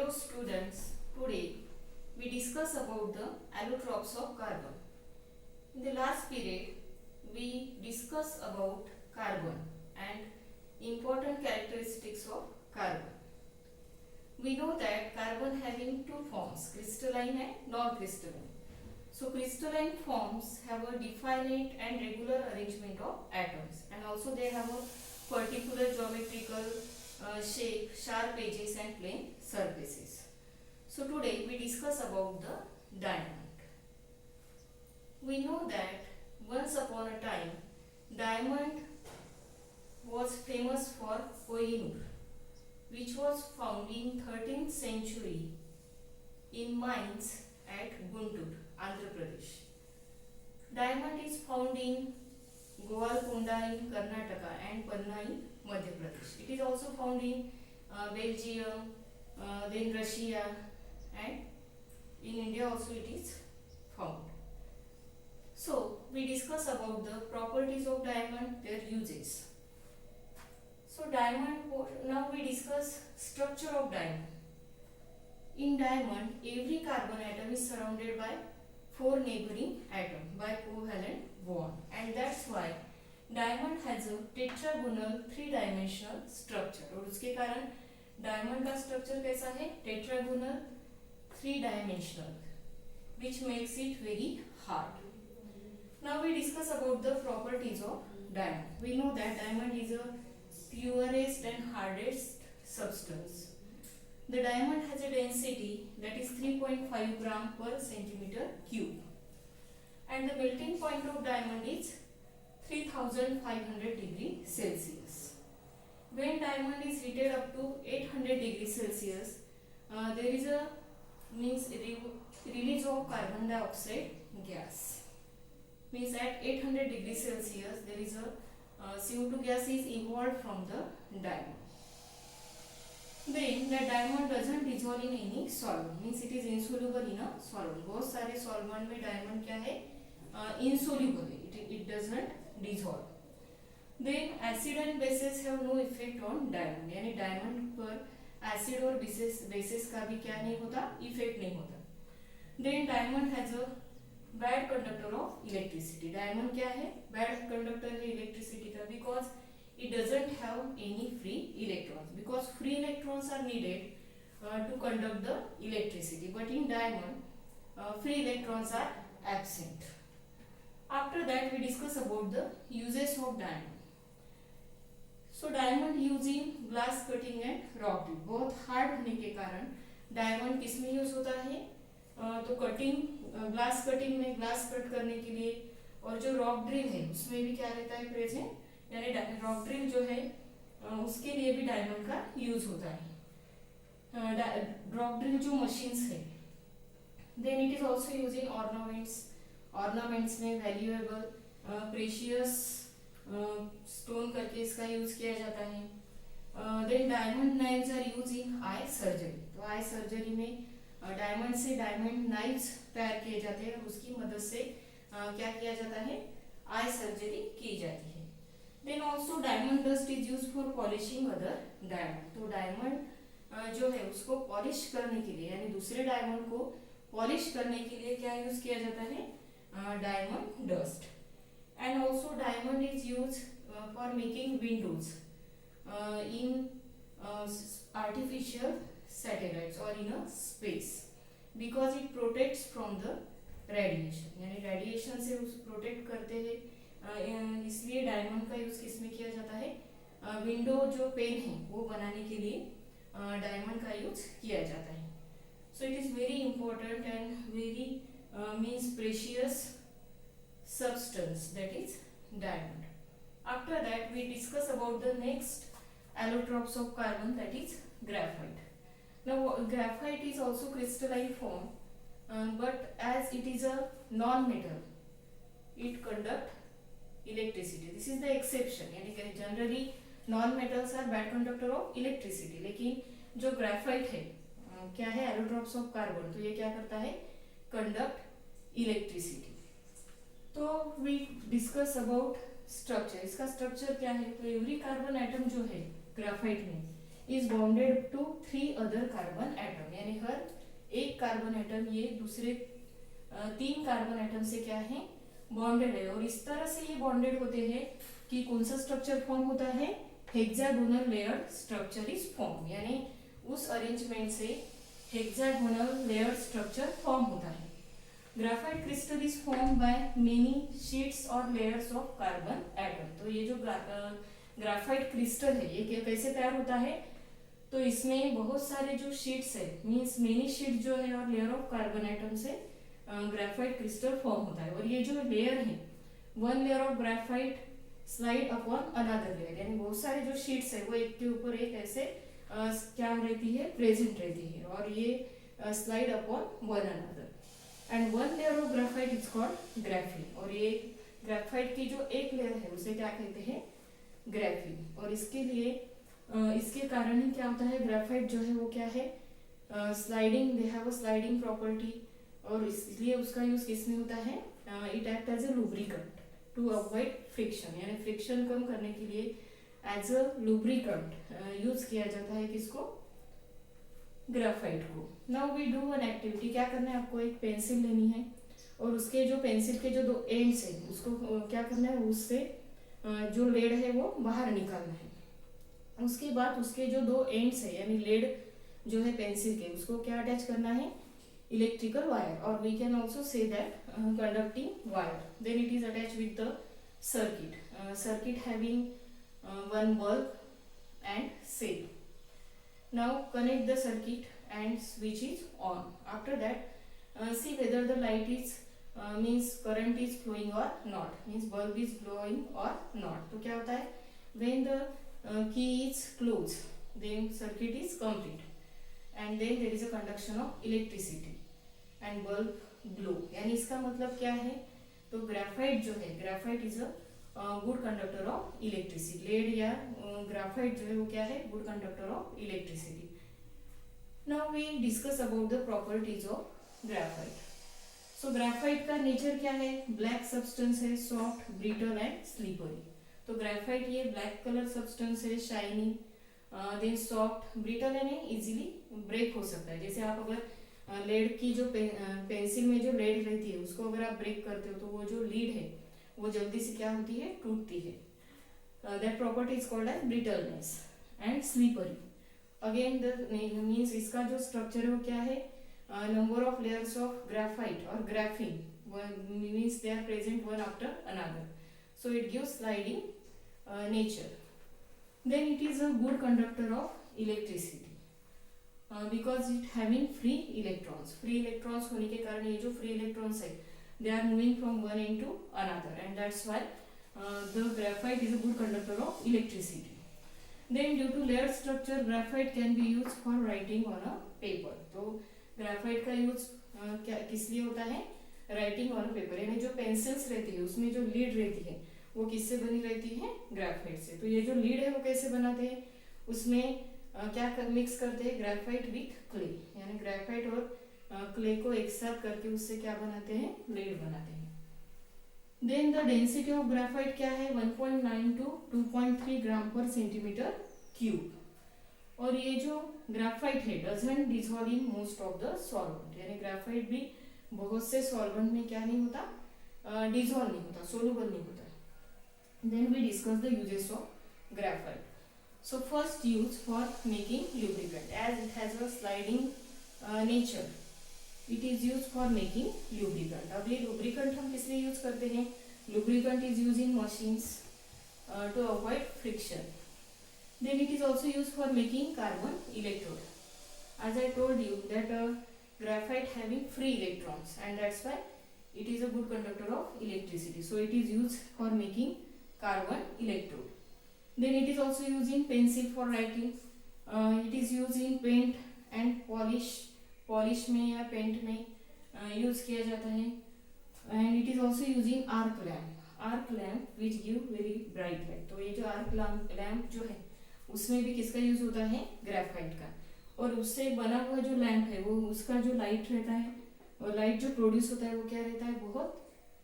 Hello students, today we discuss about the allotropes of carbon. In the last period, we discussed about carbon and important characteristics of carbon. We know that carbon having two forms, crystalline and non-crystalline. So crystalline forms have a definite and regular arrangement of atoms, and also they have a particular geometrical shape, sharp edges and plane surfaces. So today we discuss about the diamond. We know that once upon a time diamond was famous for Kohinoor, which was found in 13th century in mines at Guntur, Andhra Pradesh. Diamond is found in Goalkonda in Karnataka and Panna in Madhya Pradesh. It is also found in Belgium, then Russia, and in India also it is found. So we discuss about the properties of diamond, their uses. So diamond, now we discuss structure of diamond. In diamond, every carbon atom is surrounded by 4 neighboring atoms by covalent bond, and that's why diamond has a tetragonal 3-dimensional structure. और उसके कारण diamond का structure कैसा है? Tetragonal 3-dimensional, which makes it very hard. Now we discuss about the properties of diamond. We know that diamond is a purest and hardest substance. The diamond has a density that is 3.5 gram per centimeter cube, and the melting point of diamond is 3500 degrees Celsius. When diamond is heated up to 800 degrees Celsius, there is a release of carbon dioxide gas. Means at 800 degrees Celsius there is a CO2 gas is evolved from the diamond. Then the diamond doesn't dissolve in any solvent. Means it is insoluble in a solvent. बहुत सारे solvent में diamond क्या है? Insoluble है. It doesn't dissolve. Then acid and bases have no effect on diamond. यानी diamond पर acid और bases का भी क्या नहीं होता? Effect नहीं होता. Then diamond has a bad conductor of electricity. Diamond क्या है? Bad conductor है electricity का, because it doesn't have any free electrons. Because free electrons are needed to conduct the electricity. But in diamond, free electrons are absent. After that we discuss about the uses of diamond. So diamond used in glass cutting and rock drill. बहुत hard होने के कारण diamond किस में use होता है? तो cutting, glass cutting में ग्लास कट करने के लिए, और जो रॉक ड्रिल है उसमें भी क्या रहता है प्रेजेंट, यानी रॉक ड्रिल जो है उसके लिए भी डायमंड का यूज होता है. रॉक ड्रिल जो मशीन्स है. Then it is also use in ornaments में वैल्यूएबल प्रेशियस स्टोन करके इसका यूज किया जाता है. Then diamond knives are use in eye surgery. तो आई सर्जरी में डायमंड से डायमंड नाइव्स तैयार किए जाते हैं, और उसकी मदद से क्या किया जाता है? आई सर्जरी की जाती है. Then also diamond dust is use for polishing other diamond. तो डायमंड जो है उसको पॉलिश करने के लिए, यानी दूसरे डायमंड को पॉलिश करने के लिए क्या यूज किया जाता है? Diamond dust. And also diamond is use for making Windows in artificial satellites or in a space, because it protects from the radiation. यानी रेडिएशन से प्रोटेक्ट करते हैं, इसलिए डायमंड का यूज किस में किया जाता है? विंडो जो पेन है वो बनाने के लिए डायमंड का यूज किया जाता है. So it is very important and very means precious substance, that is diamond. After that we discuss about the next allotropes of carbon, that is graphite. Now graphite is also crystalline form, but as it is a non-metal, it conduct electricity. This is the exception. यानी generally non-metals are bad conductor of electricity. लेकिन जो graphite है क्या है? allotropes of carbon. तो ये क्या करता है? conduct electricity. तो we discuss about structure. इसका structure क्या है? तो every carbon atom जो है ग्राफाइट में, is bonded to 3 other carbon atom, यानी हर एक कार्बन एटम ये दूसरे 3 कार्बन एटम से क्या है, बॉन्डेड है। और इस तरह से ये बॉन्डेड होते हैं कि कौन सा स्ट्रक्चर फॉर्म होता है, hexagonal layered structure is form, यानी उस अरेंजमेंट से हेक्सागोनल लेयर्ड स्ट्रक्चर फॉर्म होता है। Graphite crystal is form by many sheets और लेयर्स ऑफ कार्बन एटम। तो ये जो ग्राफाइट क्रिस्टल है ये कैसे तैयार होता है, तो इसमें बहुत सारे जो शीट्स है, मींस मेनी शीट जो है और लेयर ऑफ कार्बन एटम से ग्राफाइट क्रिस्टल फॉर्म होता है। और ये जो लेयर है, one layer of graphite slide upon another layer, यानी बहुत सारे जो शीट्स है वो एक के ऊपर एक ऐसे क्या रहती है, प्रेजेंट रहती है, और ये slide upon one another. And one layer of graphite is called graphene, और ये ग्राफाइट की जो एक लेयर है उसे क्या कहते हैं, ग्राफीन। और इसके लिए इसके कारण ही क्या होता है, ग्राफाइट जो है वो क्या है, sliding, they have a sliding property, और इसलिए उसका यूज किसमें होता है, it act as a lubricant to avoid friction, यानी फ्रिक्शन कम करने के लिए एज अ लुब्रिकेंट यूज किया जाता है किसको, ग्राफाइट को। Now we do an activity, क्या करना है आपको, एक पेंसिल लेनी है और उसके जो पेंसिल के जो 2 एंड्स है उसको क्या करना है, उससे जो लेड है वो बाहर निकालना है। उसके बाद उसके जो 2 एंड्स है यानी लेड जो है पेंसिल के, उसको क्या अटैच करना है, इलेक्ट्रिकल वायर, और we can also see that conducting wire. Then it is attached with the circuit. Circuit having one bulb and cell. Now connect the circuit and switch is on. After that, see whether the light is means current is flowing or not. Means bulb is glowing or not. तो क्या होता है, when the key is closed, then circuit is complete, and then there is a conduction of electricity and bulb glow. यानी इसका मतलब क्या है, तो ग्राफाइट जो है, graphite is a good conductor of electricity. Lead या ग्राफाइट जो है वो क्या है, good conductor of electricity. Now we discuss about the properties of graphite. So graphite का नेचर क्या है, ब्लैक सब्सटेंस है, सॉफ्ट, ब्रिटल एंड स्लीपरी। तो ग्राफाइट ये ब्लैक कलर सब्सटेंस है, शाइनी, देन सॉफ्ट, ब्रिटल यानी इजीली ब्रेक हो सकता है। जैसे आप अगर लेड की जो पेंसिल में जो लेड रहती है उसको अगर आप ब्रेक करते हो तो वो जो लीड है वो जल्दी से क्या होती है, टूटती है। That property is called as brittleness. And slippery again the means इसका जो स्ट्रक्चर है वो क्या है, number of layers of graphite और graphene means they are present one after another, so it gives sliding nature. Then it is a good conductor of electricity because it having free electrons. Free electrons होने के कारण ये जो free electrons है they are moving from one and to another, and that's why the graphite is a good conductor of electricity. Then due to layer structure graphite can be use for writing on a paper. तो graphite का use किस लिए होता है, writing on a paper, यानी जो pencils रहती है उसमें जो लीड रहती है वो किससे बनी रहती है, ग्राफाइट से। तो ये जो लीड है वो कैसे बनाते हैं, उसमें क्या मिक्स करते हैं, ग्रेफाइट विथ क्ले, यानी ग्रेफाइट और क्ले को एक साथ करके उससे क्या बनाते हैं, लेड बनाते हैं। Then the density of graphite क्या है, 1.9 to 2.3 ग्राम पर सेंटीमीटर क्यूब। और ये जो ग्रेफाइट है doesn't dissolve in most of the solvent, यानी ग्रेफाइट भी बहुत से सॉल्वेंट में क्या नहीं होता, डिसॉल्व नहीं होता, सोलुबल नहीं होता। Then we discuss the uses of graphite. So first use for making lubricant, as it has a sliding nature, it is used for making lubricant। अब ये lubricant हम किस लिए use करते हैं, lubricant is used in machines to avoid friction। Then it is also used for making carbon electrode, as I told you that graphite having free electrons, and that's why it is a good conductor of electricity, so it is used for making carbon electrode। Then it is also used in pencil for writing, it is used in paint and polish में या paint में use किया जाता है। and it is also used in arc lamp which give very bright light। तो ये जो arc lamp जो है उसमें भी किसका यूज होता है, ग्रेफाइट का, और उससे बना हुआ जो लैंप है वो उसका जो लाइट रहता है और लाइट जो प्रोड्यूस होता है वो क्या रहता है, बहुत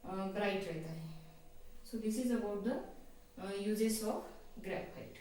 ब्राइट रहता है। So this is about the uses of graphite।